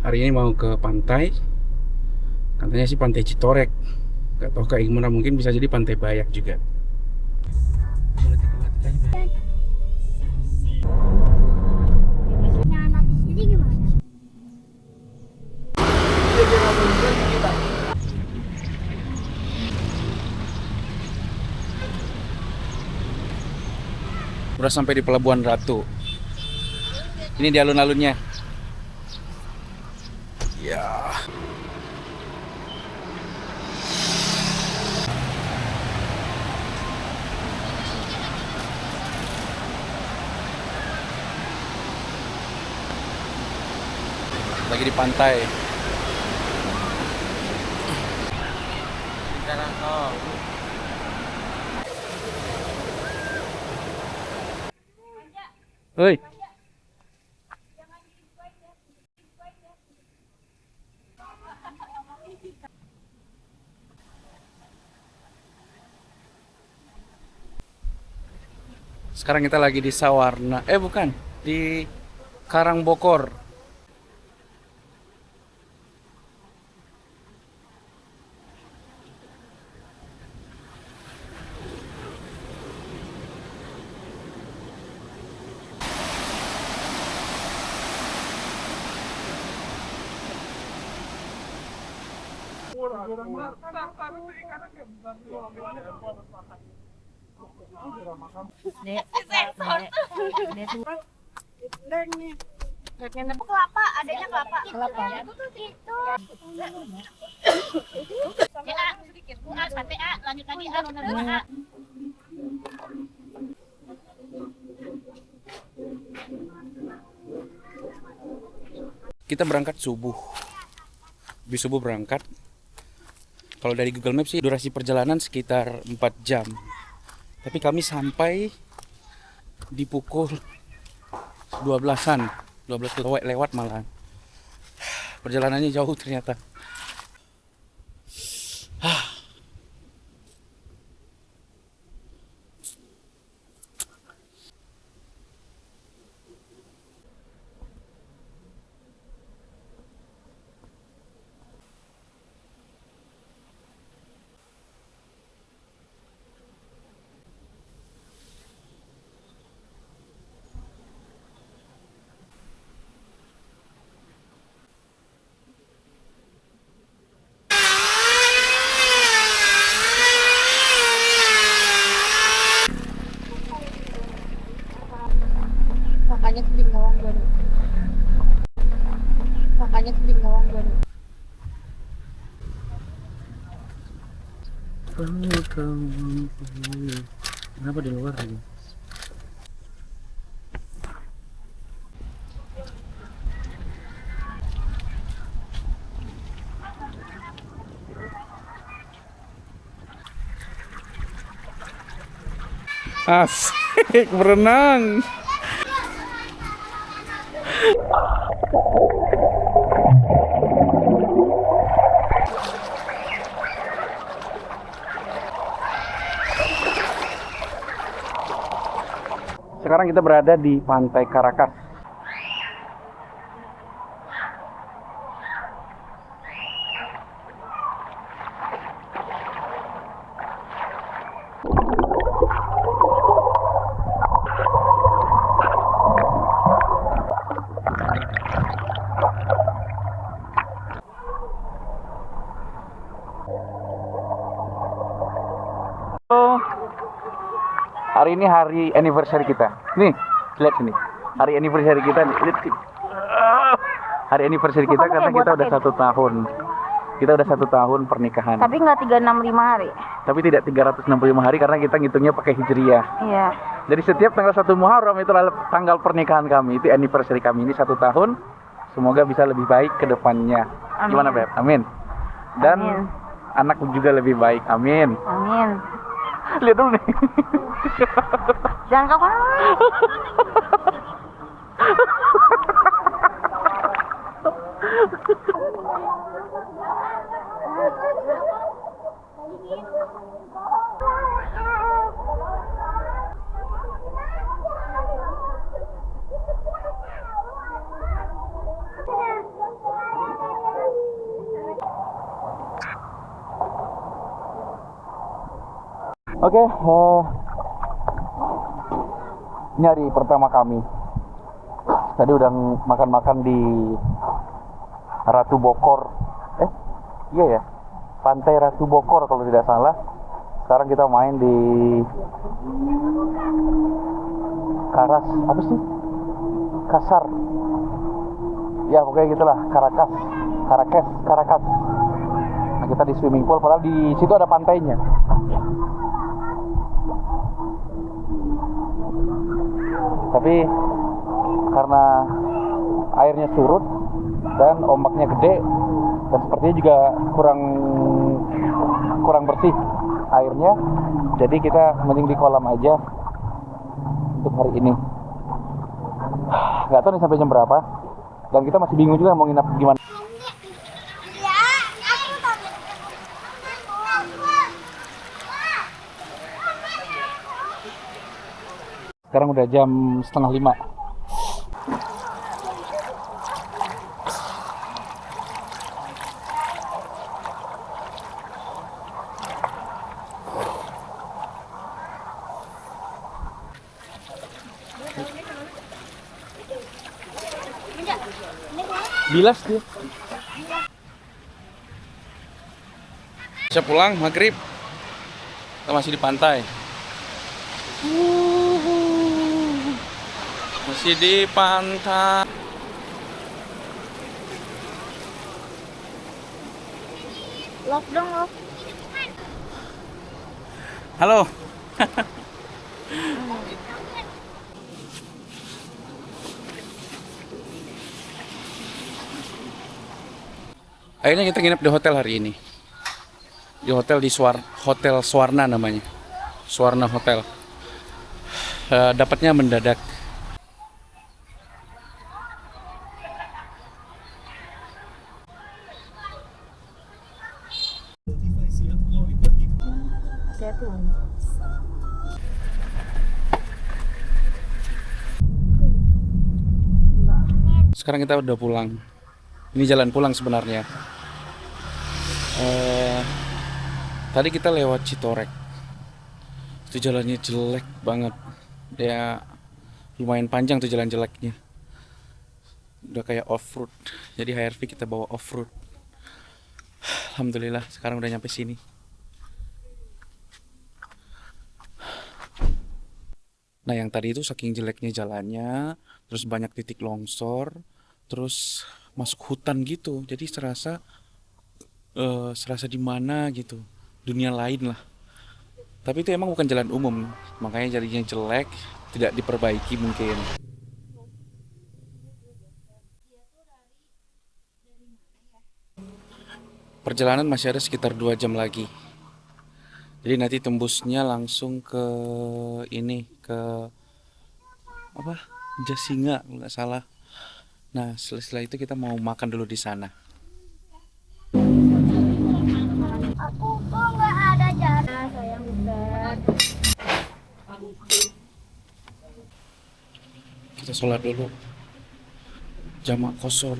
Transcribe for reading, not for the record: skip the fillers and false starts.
Hari ini mau ke pantai. Katanya sih Pantai Citorek. Gak tau kayak gimana, mungkin bisa jadi Pantai Bayak juga. Udah sampai di Pelabuhan Ratu. Ini di alun-alunnya. Ya. Lagi di pantai. Hei. Sekarang kita lagi di Sawarna. Bukan, di Karangbokor. Kelapa, adanya kelapa. Kelapa. Itu. Ya, sedikit. Sate A, lanjut lagi A. Kita berangkat subuh. Habis subuh berangkat. Kalau dari Google Maps sih durasi perjalanan sekitar 4 jam. Tapi kami sampai di pukul 12-an. 12 lewat malah. Perjalanannya jauh ternyata. Makanya ketinggalan baru. Kenapa di luar lagi? Asik berenang. Sekarang kita berada di Pantai Karakas. Hari ini hari anniversary kita. Nih, lihat sini. Hari anniversary kita nih. Lihat sini. Hari anniversary kita karena kita udah 1 tahun. Kita udah 1 tahun pernikahan. Tapi nggak 365 hari. Tapi tidak 365 hari karena kita ngitungnya pakai hijriyah. Iya. Jadi setiap tanggal 1 Muharram itu adalah tanggal pernikahan kami. Itu anniversary kami ini 1 tahun. Semoga bisa lebih baik ke depannya. Amin. Gimana, Beb? Amin. Dan Amin. anak juga lebih baik. Amin. Amin. Lihat dulu nih. Jangan kapan. Oke, ini hari pertama kami. Tadi udah makan-makan di Ratu Bokor. Iya ya, Pantai Ratu Bokor kalau tidak salah. Sekarang kita main di Karas, apa sih? Kasar. Ya pokoknya gitulah, Caracas. Nah kita di swimming pool, padahal di situ ada pantainya. Tapi karena airnya surut dan ombaknya gede dan sepertinya juga kurang bersih airnya, jadi kita mending di kolam aja untuk hari ini. Nggak tahu nih sampai jam berapa, dan kita masih bingung juga mau nginap gimana. Sekarang udah jam 4:30. Bilas dia. Bisa pulang maghrib. Kita masih di pantai. Masih di pantai. Lock dong, lock. Halo. Akhirnya kita nginep di hotel hari ini. Di hotel Hotel Swarna namanya. Swarna Hotel. Dapatnya mendadak. Sekarang kita udah pulang. Ini jalan pulang sebenarnya. Tadi kita lewat Citorek. Itu jalannya jelek banget. Dia lumayan panjang tuh jalan jeleknya. Udah kayak off-road. Jadi HRV kita bawa off-road. Alhamdulillah sekarang udah nyampe sini. Nah yang tadi itu saking jeleknya jalannya, terus banyak titik longsor, terus masuk hutan gitu, jadi serasa di mana gitu, dunia lain lah. Tapi itu emang bukan jalan umum, makanya jadinya jelek, tidak diperbaiki mungkin. Perjalanan masih ada sekitar 2 jam lagi. Jadi nanti tembusnya langsung ke ini, ke apa? Jasinga kalau nggak salah. Nah setelah itu kita mau makan dulu di sana. Aku kok nggak ada jalan, sayang besar. Kita sholat dulu. Jamak qashar.